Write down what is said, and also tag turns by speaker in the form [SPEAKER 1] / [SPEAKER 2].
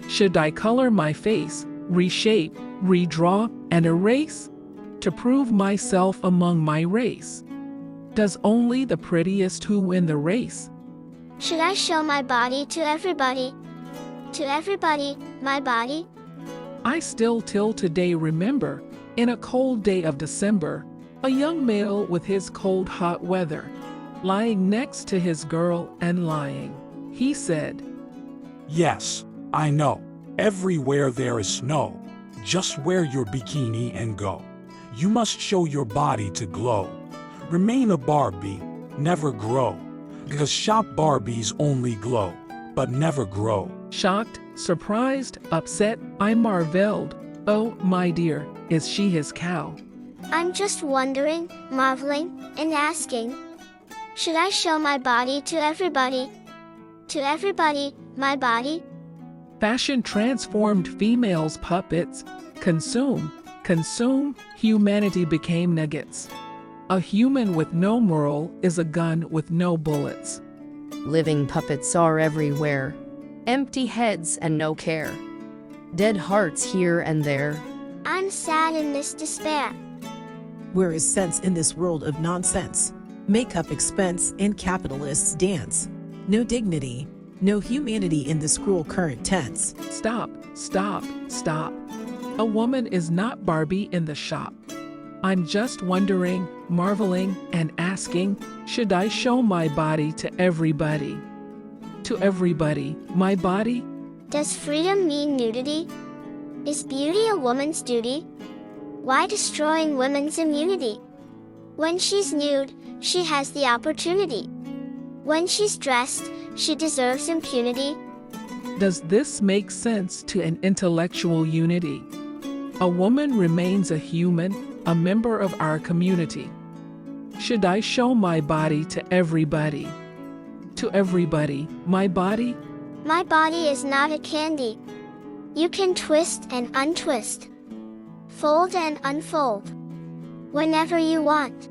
[SPEAKER 1] Should I color my face, reshape, redraw, and erase to prove myself among my race? Does only the prettiest who win the race?
[SPEAKER 2] Should I show my body to everybody? To everybody, my body?
[SPEAKER 1] I still till today remember, in a cold day of December, a young male with his cold hot weather, lying next to his girl and lying. He said,
[SPEAKER 3] "Yes, I know. Everywhere there is snow. Just wear your bikini and go. You must show your body to glow. Remain a Barbie, never grow. Because shop Barbies only glow, but never grow."
[SPEAKER 1] Shocked, surprised, upset, I marveled. Oh, my dear, is she his cow?
[SPEAKER 2] I'm just wondering, marveling, and asking. Should I show my body to everybody? To everybody, my body?
[SPEAKER 1] Fashion transformed females' puppets. Consume, humanity became nuggets. A human with no moral is a gun with no bullets.
[SPEAKER 4] Living puppets are everywhere. Empty heads and no care. Dead hearts here and there.
[SPEAKER 2] I'm sad in this despair.
[SPEAKER 5] Where is sense in this world of nonsense? Makeup expense and capitalists dance. No dignity, no humanity in this cruel current tense.
[SPEAKER 1] Stop. A woman is not Barbie in the shop. I'm just wondering, marveling, and asking, should I show my body to everybody? To everybody, my body?
[SPEAKER 2] Does freedom mean nudity? Is beauty a woman's duty? Why destroying women's immunity? When she's nude, she has the opportunity. When she's dressed, she deserves impunity.
[SPEAKER 1] Does this make sense to an intellectual unity? A woman remains a human, a member of our community. Should I show my body to everybody? To everybody, my body?
[SPEAKER 2] My body is not a candy. You can twist and untwist, fold and unfold, whenever you want.